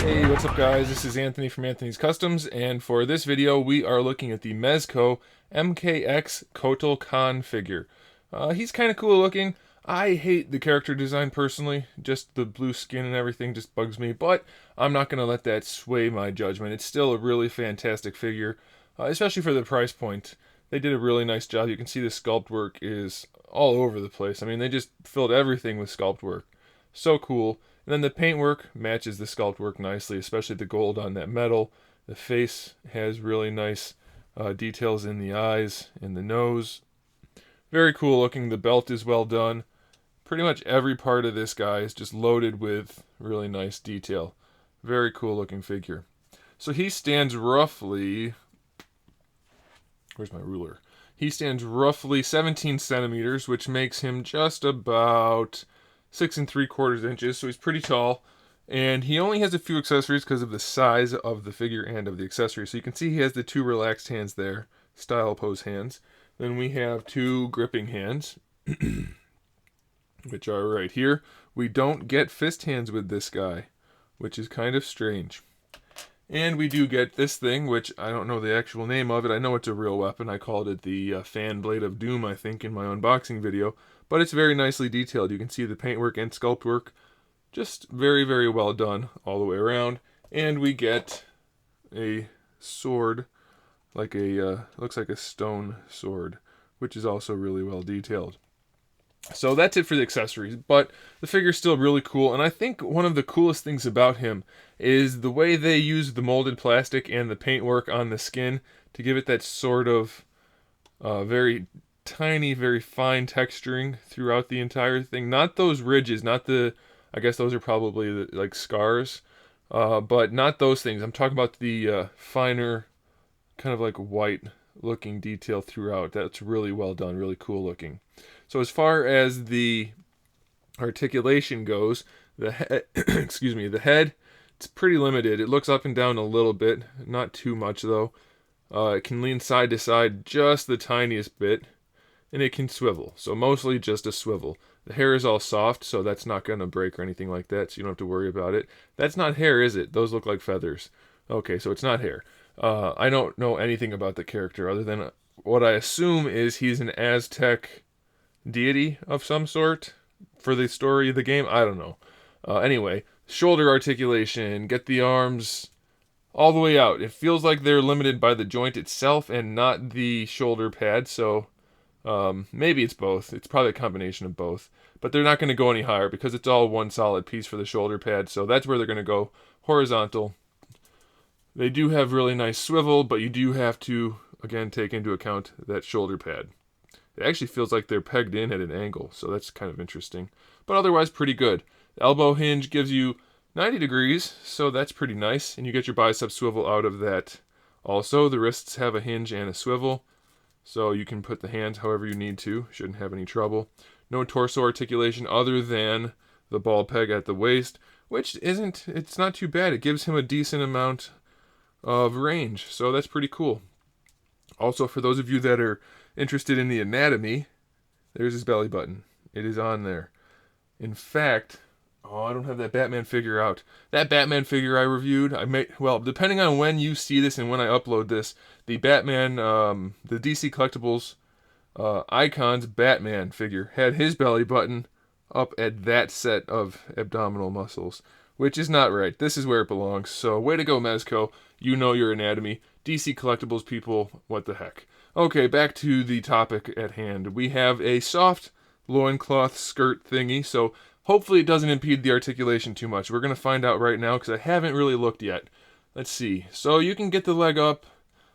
Hey, what's up guys? This is Anthony from Anthony's Customs, and for this video we are looking at the Mezco MKX KOTAL KAHN figure. He's kind of cool looking. I hate the character design personally, just the blue skin and everything just bugs me, but I'm not going to let that sway my judgment. It's still a really fantastic figure, especially for the price point. They did a really nice job. You can see the sculpt work is all over the place. I mean, they just filled everything with sculpt work. So cool. And then the paintwork matches the sculpt work nicely, especially the gold on that metal. The face has really nice details in the eyes and the nose. Very cool looking. The belt is well done. Pretty much every part of this guy is just loaded with really nice detail. Very cool looking figure. So he stands roughly... Where's my ruler? He stands roughly 17 centimeters, which makes him just about 6 3/4 inches, so he's pretty tall. And he only has a few accessories because of the size of the figure and of the accessories. So you can see he has the two relaxed hands there, style pose hands. Then we have two gripping hands, which are right here. We don't get fist hands with this guy, which is kind of strange. And we do get this thing, which I don't know the actual name of it. I know it's a real weapon. I called it the Fan Blade of Doom, I think, in my unboxing video. But it's very nicely detailed. You can see the paintwork and sculpt work. Just very, very well done all the way around. And we get a sword, like a, looks like a stone sword, which is also really well detailed. So that's it for the accessories, but the figure's still really cool, and I think one of the coolest things about him is the way they use the molded plastic and the paintwork on the skin to give it that sort of very tiny, very fine texturing throughout the entire thing. Not those ridges, not the, I guess those are probably the, like scars, but not those things. I'm talking about the finer, kind of like white looking detail throughout. That's really well done, really cool looking. So as far as the articulation goes, the excuse me, the head, it's pretty limited. It looks up and down a little bit, not too much though. It can lean side to side just the tiniest bit, and it can swivel. So mostly just a swivel. The hair is all soft, so that's not going to break or anything like that, so you don't have to worry about it. That's not hair, is it? Those look like feathers. Okay, so it's not hair. I don't know anything about the character other than what I assume is he's an Aztec deity of some sort for the story of the game. I don't know. Anyway, shoulder articulation, get the arms all the way out. It feels like they're limited by the joint itself and not the shoulder pad, so maybe it's both. It's probably a combination of both. But they're not going to go any higher because it's all one solid piece for the shoulder pad, so that's where they're going to go horizontal. They do have really nice swivel, but you do have to, again, take into account that shoulder pad. It actually feels like they're pegged in at an angle, so that's kind of interesting. But otherwise, pretty good. The elbow hinge gives you 90 degrees, so that's pretty nice. And you get your bicep swivel out of that. Also, the wrists have a hinge and a swivel, so you can put the hands however you need to. Shouldn't have any trouble. No torso articulation other than the ball peg at the waist, which isn't, it's not too bad. It gives him a decent amount of range, so that's pretty cool. Also, for those of you that are interested in the anatomy, there's his belly button. It is on there. In fact, I don't have that Batman figure out. That Batman figure I reviewed, well, depending on when you see this and when I upload this, the Batman, the DC Collectibles Icons Batman figure had his belly button up at that set of abdominal muscles, which is not right. This is where it belongs. So way to go, Mezco. You know your anatomy. DC Collectibles people, what the heck. Okay, back to the topic at hand. We have a soft loincloth skirt thingy, so hopefully it doesn't impede the articulation too much. We're going to find out right now because I haven't really looked yet. Let's see. So you can get the leg up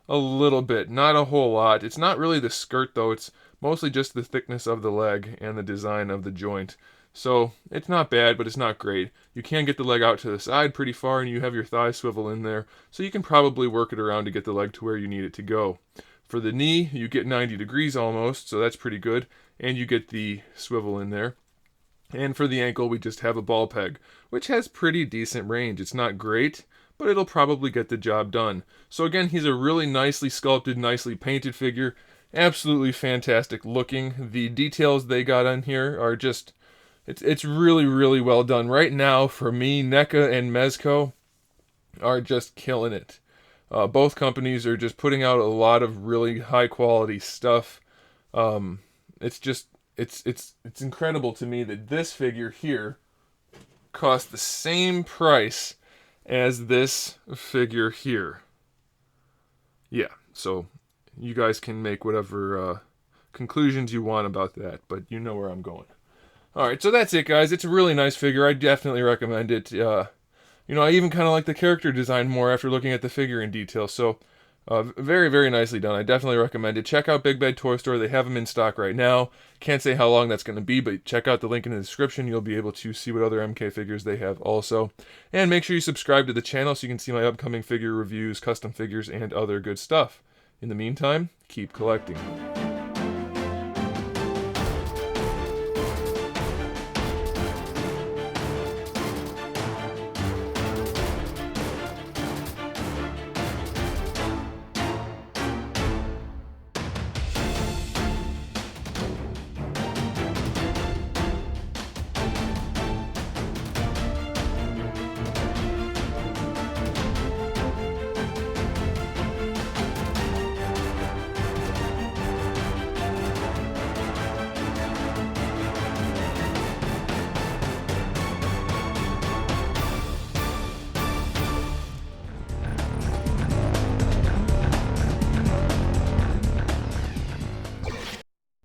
a little bit, not a whole lot. It's not really the skirt though, it's mostly just the thickness of the leg and the design of the joint. So it's not bad, but it's not great. You can get the leg out to the side pretty far, and you have your thigh swivel in there, so you can probably work it around to get the leg to where you need it to go. For the knee, you get 90 degrees almost, so that's pretty good, and you get the swivel in there. And for the ankle, we just have a ball peg, which has pretty decent range. It's not great, but it'll probably get the job done. So again, he's a really nicely sculpted, nicely painted figure. Absolutely fantastic looking. The details they got on here are just... It's really, really well done. Right now, for me, NECA and Mezco, are just killing it. Both companies are just putting out a lot of really high quality stuff. It's just it's incredible to me that this figure here cost the same price as this figure here. Yeah, so you guys can make whatever conclusions you want about that, but you know where I'm going. Alright, so that's it, guys. It's a really nice figure. I definitely recommend it. You know, I even kind of like the character design more after looking at the figure in detail. So, very, very nicely done. I definitely recommend it. Check out Big Bad Toy Store. They have them in stock right now. Can't say how long that's going to be, but check out the link in the description. You'll be able to see what other MK figures they have also. And make sure you subscribe to the channel so you can see my upcoming figure reviews, custom figures, and other good stuff. In the meantime, keep collecting.